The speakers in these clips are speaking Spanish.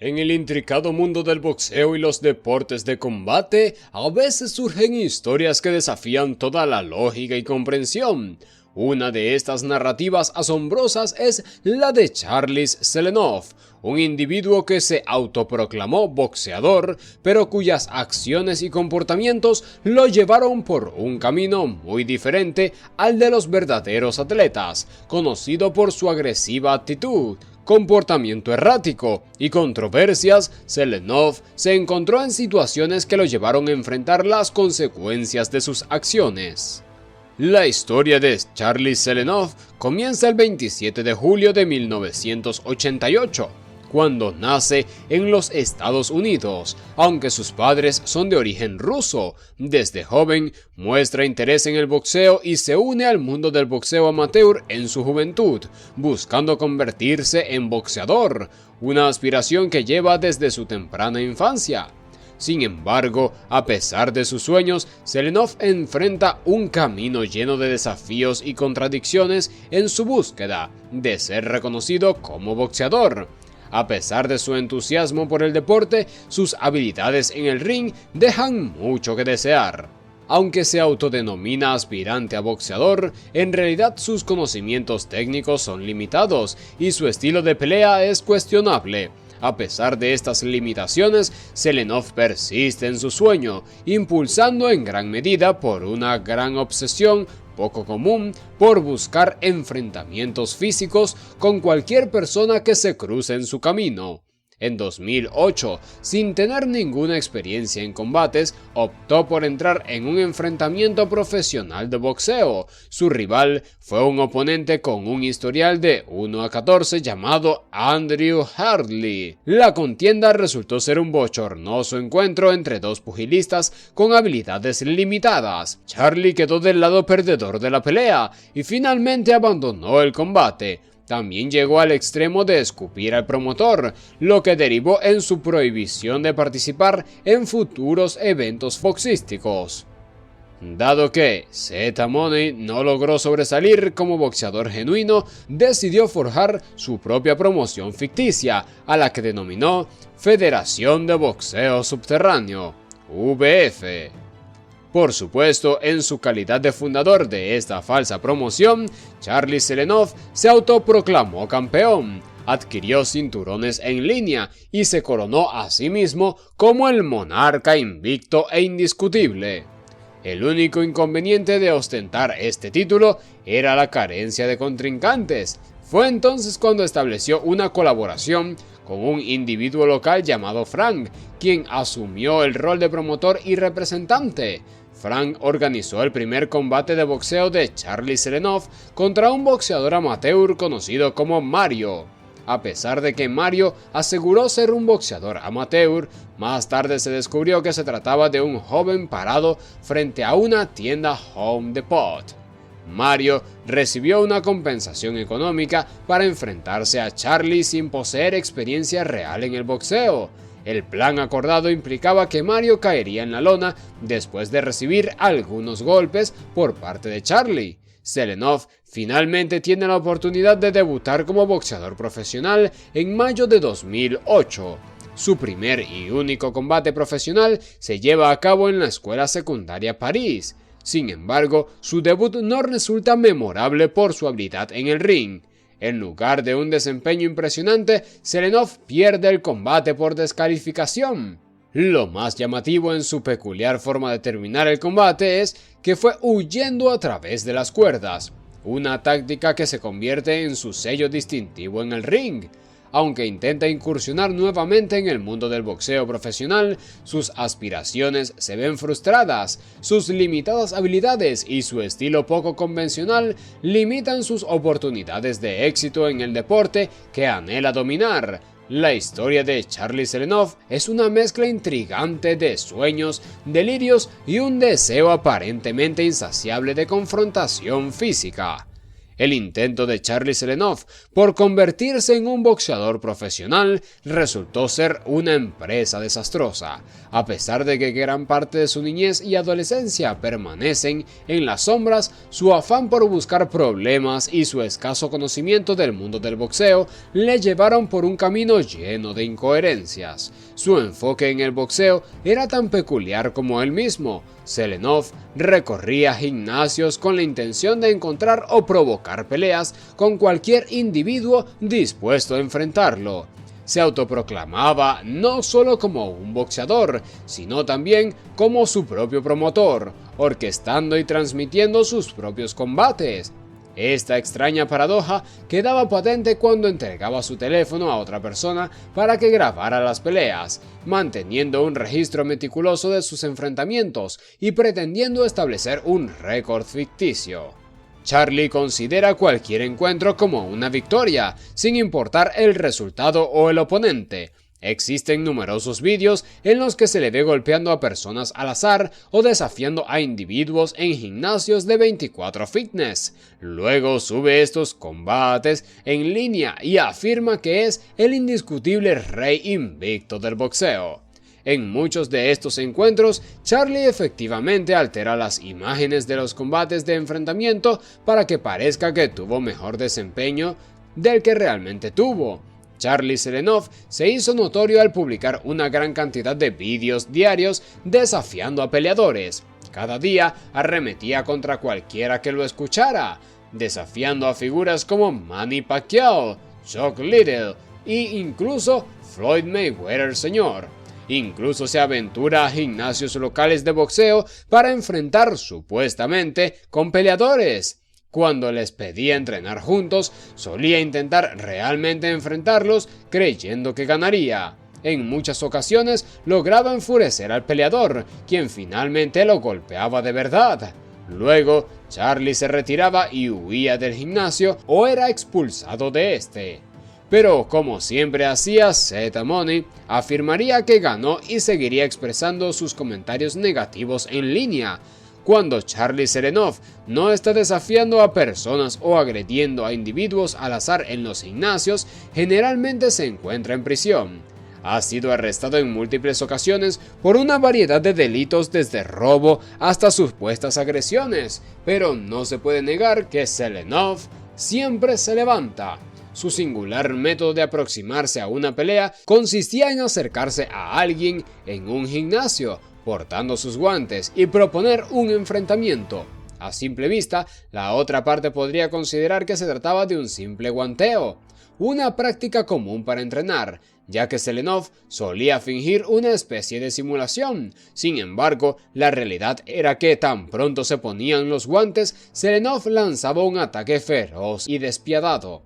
En el intricado mundo del boxeo y los deportes de combate, a veces surgen historias que desafían toda la lógica y comprensión. Una de estas narrativas asombrosas es la de Charles Zelenov, un individuo que se autoproclamó boxeador, pero cuyas acciones y comportamientos lo llevaron por un camino muy diferente al de los verdaderos atletas, conocido por su agresiva actitud, comportamiento errático y controversias. Zelenov se encontró en situaciones que lo llevaron a enfrentar las consecuencias de sus acciones. La historia de Charles Zelenov comienza el 27 de julio de 1988, cuando nace en los Estados Unidos. Aunque sus padres son de origen ruso, desde joven muestra interés en el boxeo y se une al mundo del boxeo amateur en su juventud, buscando convertirse en boxeador, una aspiración que lleva desde su temprana infancia. Sin embargo, a pesar de sus sueños, Zelenov enfrenta un camino lleno de desafíos y contradicciones en su búsqueda de ser reconocido como boxeador. A pesar de su entusiasmo por el deporte, sus habilidades en el ring dejan mucho que desear. Aunque se autodenomina aspirante a boxeador, en realidad sus conocimientos técnicos son limitados y su estilo de pelea es cuestionable. A pesar de estas limitaciones, Zelenov persiste en su sueño, impulsando en gran medida por una gran obsesión poco común por buscar enfrentamientos físicos con cualquier persona que se cruce en su camino. En 2008, sin tener ninguna experiencia en combates, optó por entrar en un enfrentamiento profesional de boxeo. Su rival fue un oponente con un historial de 1-14 llamado Andrew Hartley. La contienda resultó ser un bochornoso encuentro entre dos pugilistas con habilidades limitadas. Charlie quedó del lado perdedor de la pelea y finalmente abandonó el combate. También llegó al extremo de escupir al promotor, lo que derivó en su prohibición de participar en futuros eventos boxísticos. Dado que Z-Money no logró sobresalir como boxeador genuino, decidió forjar su propia promoción ficticia, a la que denominó Federación de Boxeo Subterráneo, VF. Por supuesto, en su calidad de fundador de esta falsa promoción, Charles Zelenov se autoproclamó campeón, adquirió cinturones en línea y se coronó a sí mismo como el monarca invicto e indiscutible. El único inconveniente de ostentar este título era la carencia de contrincantes. Fue entonces cuando estableció una colaboración con un individuo local llamado Frank, quien asumió el rol de promotor y representante. Frank organizó el primer combate de boxeo de Charles Zelenov contra un boxeador amateur conocido como Mario. A pesar de que Mario aseguró ser un boxeador amateur, más tarde se descubrió que se trataba de un joven parado frente a una tienda Home Depot. Mario recibió una compensación económica para enfrentarse a Charlie sin poseer experiencia real en el boxeo. El plan acordado implicaba que Mario caería en la lona después de recibir algunos golpes por parte de Charlie. Zelenov finalmente tiene la oportunidad de debutar como boxeador profesional en mayo de 2008. Su primer y único combate profesional se lleva a cabo en la escuela secundaria París. Sin embargo, su debut no resulta memorable por su habilidad en el ring. En lugar de un desempeño impresionante, Zelenov pierde el combate por descalificación. Lo más llamativo en su peculiar forma de terminar el combate es que fue huyendo a través de las cuerdas, una táctica que se convierte en su sello distintivo en el ring. Aunque intenta incursionar nuevamente en el mundo del boxeo profesional, sus aspiraciones se ven frustradas, sus limitadas habilidades y su estilo poco convencional limitan sus oportunidades de éxito en el deporte que anhela dominar. La historia de Charles Zelenov es una mezcla intrigante de sueños, delirios y un deseo aparentemente insaciable de confrontación física. El intento de Charlie Zelenov por convertirse en un boxeador profesional resultó ser una empresa desastrosa, a pesar de que gran parte de su niñez y adolescencia permanecen en las sombras. Su afán por buscar problemas y su escaso conocimiento del mundo del boxeo le llevaron por un camino lleno de incoherencias. Su enfoque en el boxeo era tan peculiar como él mismo. Zelenov recorría gimnasios con la intención de encontrar o provocar peleas con cualquier individuo dispuesto a enfrentarlo. Se autoproclamaba no solo como un boxeador, sino también como su propio promotor, orquestando y transmitiendo sus propios combates. Esta extraña paradoja quedaba patente cuando entregaba su teléfono a otra persona para que grabara las peleas, manteniendo un registro meticuloso de sus enfrentamientos y pretendiendo establecer un récord ficticio. Charlie considera cualquier encuentro como una victoria, sin importar el resultado o el oponente. Existen numerosos vídeos en los que se le ve golpeando a personas al azar o desafiando a individuos en gimnasios de 24 Fitness. Luego sube estos combates en línea y afirma que es el indiscutible rey invicto del boxeo. En muchos de estos encuentros, Charlie efectivamente altera las imágenes de los combates de enfrentamiento para que parezca que tuvo mejor desempeño del que realmente tuvo. Charlie Zelenov se hizo notorio al publicar una gran cantidad de vídeos diarios desafiando a peleadores. Cada día arremetía contra cualquiera que lo escuchara, desafiando a figuras como Manny Pacquiao, Chuck Liddell e incluso Floyd Mayweather Sr. Incluso se aventura a gimnasios locales de boxeo para enfrentar supuestamente con peleadores. Cuando les pedía entrenar juntos, solía intentar realmente enfrentarlos creyendo que ganaría. En muchas ocasiones lograba enfurecer al peleador, quien finalmente lo golpeaba de verdad. Luego, Charlie se retiraba y huía del gimnasio o era expulsado de este. Pero como siempre hacía, Z-Money afirmaría que ganó y seguiría expresando sus comentarios negativos en línea. Cuando Charlie Zelenov no está desafiando a personas o agrediendo a individuos al azar en los gimnasios, generalmente se encuentra en prisión. Ha sido arrestado en múltiples ocasiones por una variedad de delitos desde robo hasta supuestas agresiones, pero no se puede negar que Zelenov siempre se levanta. Su singular método de aproximarse a una pelea consistía en acercarse a alguien en un gimnasio, portando sus guantes y proponer un enfrentamiento. A simple vista, la otra parte podría considerar que se trataba de un simple guanteo, una práctica común para entrenar, ya que Zelenov solía fingir una especie de simulación. Sin embargo, la realidad era que tan pronto se ponían los guantes, Zelenov lanzaba un ataque feroz y despiadado.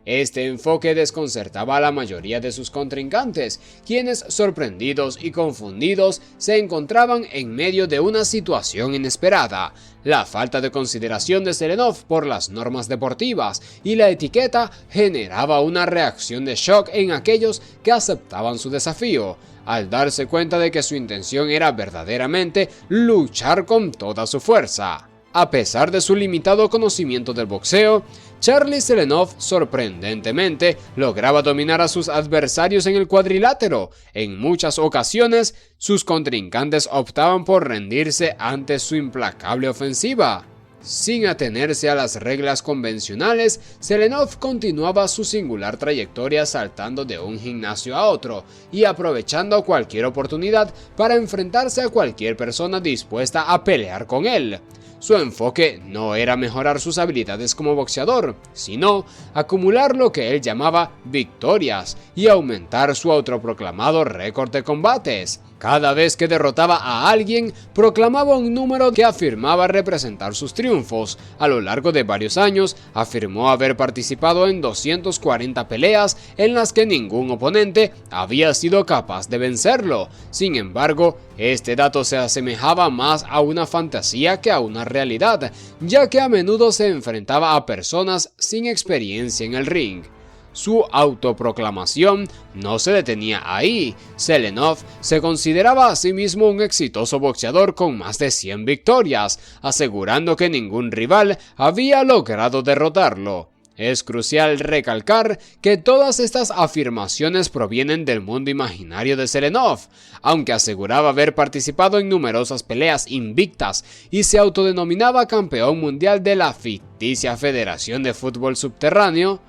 Este enfoque desconcertaba a la mayoría de sus contrincantes, quienes, sorprendidos y confundidos, se encontraban en medio de una situación inesperada. La falta de consideración de Zelenov por las normas deportivas y la etiqueta generaba una reacción de shock en aquellos que aceptaban su desafío, al darse cuenta de que su intención era verdaderamente luchar con toda su fuerza. A pesar de su limitado conocimiento del boxeo, Charlie Zelenov sorprendentemente lograba dominar a sus adversarios en el cuadrilátero. En muchas ocasiones, sus contrincantes optaban por rendirse ante su implacable ofensiva. Sin atenerse a las reglas convencionales, Zelenov continuaba su singular trayectoria saltando de un gimnasio a otro y aprovechando cualquier oportunidad para enfrentarse a cualquier persona dispuesta a pelear con él. Su enfoque no era mejorar sus habilidades como boxeador, sino acumular lo que él llamaba victorias y aumentar su autoproclamado récord de combates. Cada vez que derrotaba a alguien, proclamaba un número que afirmaba representar sus triunfos. A lo largo de varios años, afirmó haber participado en 240 peleas en las que ningún oponente había sido capaz de vencerlo. Sin embargo, este dato se asemejaba más a una fantasía que a una realidad, ya que a menudo se enfrentaba a personas sin experiencia en el ring. Su autoproclamación no se detenía ahí. Zelenov se consideraba a sí mismo un exitoso boxeador con más de 100 victorias, asegurando que ningún rival había logrado derrotarlo. Es crucial recalcar que todas estas afirmaciones provienen del mundo imaginario de Zelenov, aunque aseguraba haber participado en numerosas peleas invictas y se autodenominaba campeón mundial de la ficticia Federación de Fútbol Subterráneo.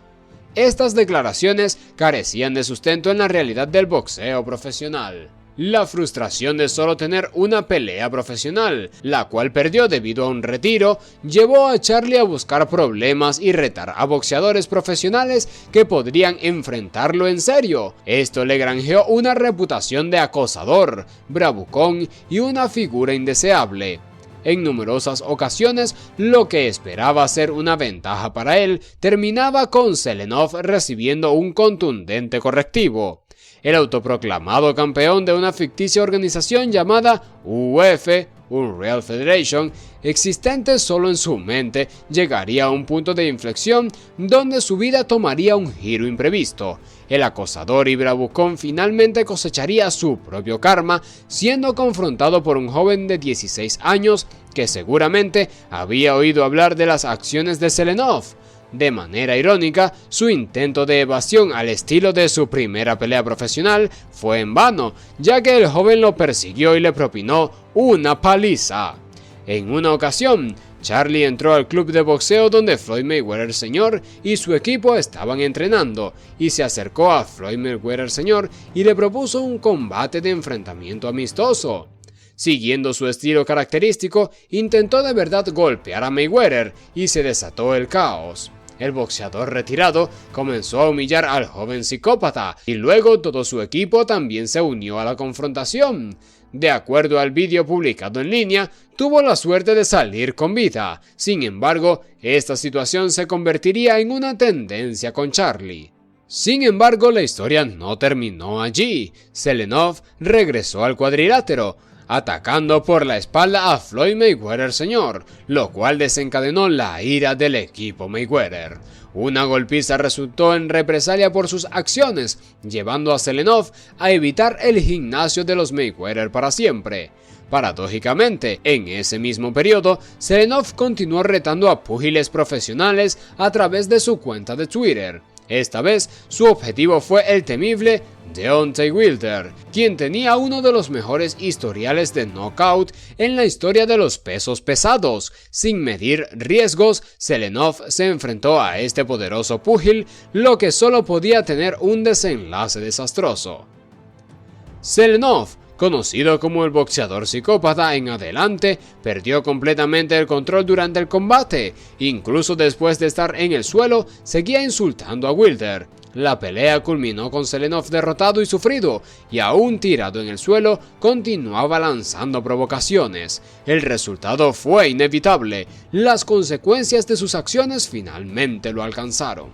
Estas declaraciones carecían de sustento en la realidad del boxeo profesional. La frustración de solo tener una pelea profesional, la cual perdió debido a un retiro, llevó a Charlie a buscar problemas y retar a boxeadores profesionales que podrían enfrentarlo en serio. Esto le granjeó una reputación de acosador, bravucón y una figura indeseable. En numerosas ocasiones, lo que esperaba ser una ventaja para él terminaba con Zelenov recibiendo un contundente correctivo. El autoproclamado campeón de una ficticia organización llamada UF, Unreal Federation, existente solo en su mente, llegaría a un punto de inflexión donde su vida tomaría un giro imprevisto. El acosador y bravucón finalmente cosecharía su propio karma, siendo confrontado por un joven de 16 años que seguramente había oído hablar de las acciones de Zelenov. De manera irónica, su intento de evasión al estilo de su primera pelea profesional fue en vano, ya que el joven lo persiguió y le propinó una paliza. En una ocasión, Charlie entró al club de boxeo donde Floyd Mayweather Sr. y su equipo estaban entrenando, y se acercó a Floyd Mayweather Sr. y le propuso un combate de enfrentamiento amistoso. Siguiendo su estilo característico, intentó de verdad golpear a Mayweather y se desató el caos. El boxeador retirado comenzó a humillar al joven psicópata y luego todo su equipo también se unió a la confrontación. De acuerdo al vídeo publicado en línea, tuvo la suerte de salir con vida. Sin embargo, esta situación se convertiría en una tendencia con Charlie. Sin embargo, la historia no terminó allí. Zelenov regresó al cuadrilátero, atacando por la espalda a Floyd Mayweather Sr., lo cual desencadenó la ira del equipo Mayweather. Una golpiza resultó en represalia por sus acciones, llevando a Zelenov a evitar el gimnasio de los Mayweather para siempre. Paradójicamente, en ese mismo periodo, Zelenov continuó retando a púgiles profesionales a través de su cuenta de Twitter. Esta vez, su objetivo fue el temible Deontay Wilder, quien tenía uno de los mejores historiales de knockout en la historia de los pesos pesados. Sin medir riesgos, Zelenov se enfrentó a este poderoso púgil, lo que solo podía tener un desenlace desastroso. Zelenov, conocido como el boxeador psicópata en adelante, perdió completamente el control durante el combate. Incluso después de estar en el suelo, seguía insultando a Wilder. La pelea culminó con Zelenov derrotado y sufrido, y aún tirado en el suelo, continuaba lanzando provocaciones. El resultado fue inevitable. Las consecuencias de sus acciones finalmente lo alcanzaron.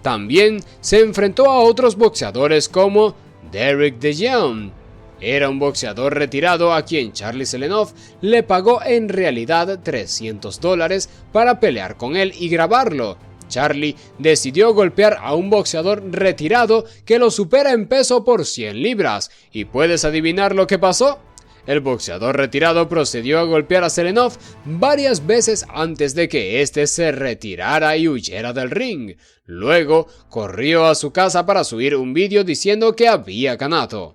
También se enfrentó a otros boxeadores como Derek DeJong. Era un boxeador retirado a quien Charlie Zelenov le pagó en realidad $300 para pelear con él y grabarlo. Charlie decidió golpear a un boxeador retirado que lo supera en peso por 100 libras. ¿Y puedes adivinar lo que pasó? El boxeador retirado procedió a golpear a Zelenov varias veces antes de que éste se retirara y huyera del ring. Luego, corrió a su casa para subir un vídeo diciendo que había ganado.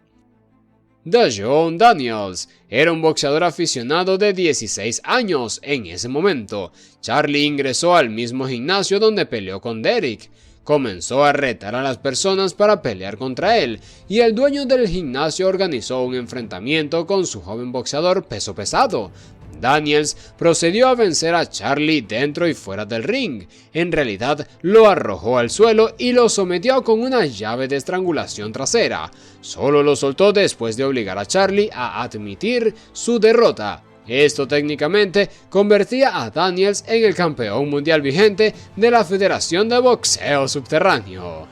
Dajon Daniels era un boxeador aficionado de 16 años en ese momento. Charlie ingresó al mismo gimnasio donde peleó con Derek. Comenzó a retar a las personas para pelear contra él, y el dueño del gimnasio organizó un enfrentamiento con su joven boxeador peso pesado. Daniels procedió a vencer a Charlie dentro y fuera del ring. En realidad, lo arrojó al suelo y lo sometió con una llave de estrangulación trasera. Solo lo soltó después de obligar a Charlie a admitir su derrota. Esto técnicamente convertía a Daniels en el campeón mundial vigente de la Federación de Boxeo Subterráneo.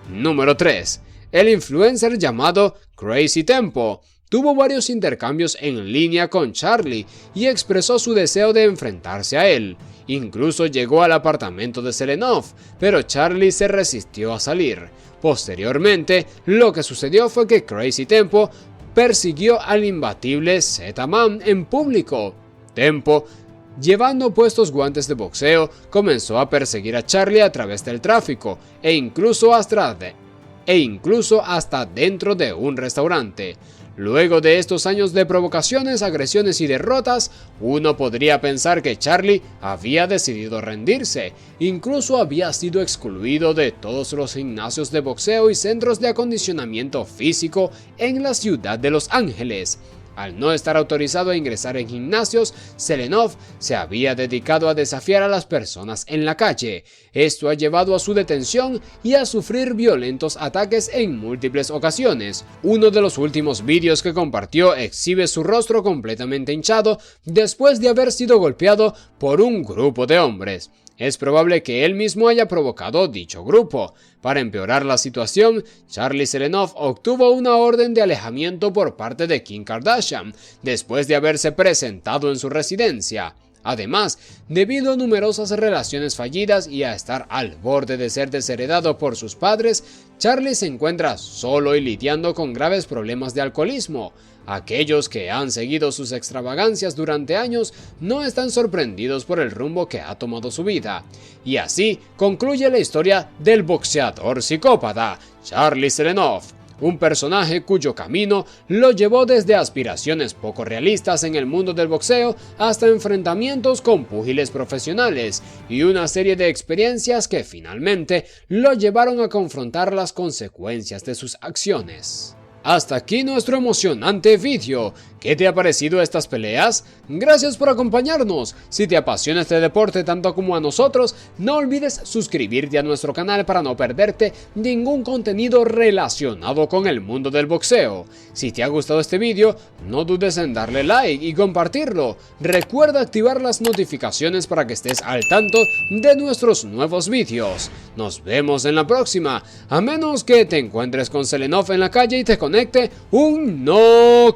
Número 3. El influencer llamado Crazy Tempo. tuvo varios intercambios en línea con Charlie y expresó su deseo de enfrentarse a él. Incluso llegó al apartamento de Selenov, pero Charlie se resistió a salir. Posteriormente, lo que sucedió fue que Crazy Tempo persiguió al imbatible Z-Man en público. Tempo, llevando puestos guantes de boxeo, comenzó a perseguir a Charlie a través del tráfico e incluso hasta dentro de un restaurante. Luego de estos años de provocaciones, agresiones y derrotas, uno podría pensar que Charlie había decidido rendirse. Incluso había sido excluido de todos los gimnasios de boxeo y centros de acondicionamiento físico en la ciudad de Los Ángeles. Al no estar autorizado a ingresar en gimnasios, Selenov se había dedicado a desafiar a las personas en la calle. Esto ha llevado a su detención y a sufrir violentos ataques en múltiples ocasiones. Uno de los últimos vídeos que compartió exhibe su rostro completamente hinchado después de haber sido golpeado por un grupo de hombres. Es probable que él mismo haya provocado dicho grupo. Para empeorar la situación, Charlie Selenov obtuvo una orden de alejamiento por parte de Kim Kardashian, después de haberse presentado en su residencia. Además, debido a numerosas relaciones fallidas y a estar al borde de ser desheredado por sus padres, Charlie se encuentra solo y lidiando con graves problemas de alcoholismo. Aquellos que han seguido sus extravagancias durante años no están sorprendidos por el rumbo que ha tomado su vida. Y así concluye la historia del boxeador psicópata, Charlie Selenov. Un personaje cuyo camino lo llevó desde aspiraciones poco realistas en el mundo del boxeo hasta enfrentamientos con púgiles profesionales y una serie de experiencias que finalmente lo llevaron a confrontar las consecuencias de sus acciones. Hasta aquí nuestro emocionante vídeo. ¿Qué te ha parecido estas peleas? Gracias por acompañarnos. Si te apasiona este deporte tanto como a nosotros, no olvides suscribirte a nuestro canal para no perderte ningún contenido relacionado con el mundo del boxeo. Si te ha gustado este vídeo, no dudes en darle like y compartirlo. Recuerda activar las notificaciones para que estés al tanto de nuestros nuevos vídeos. Nos vemos en la próxima, a menos que te encuentres con Selenov en la calle y te conecte un knockout.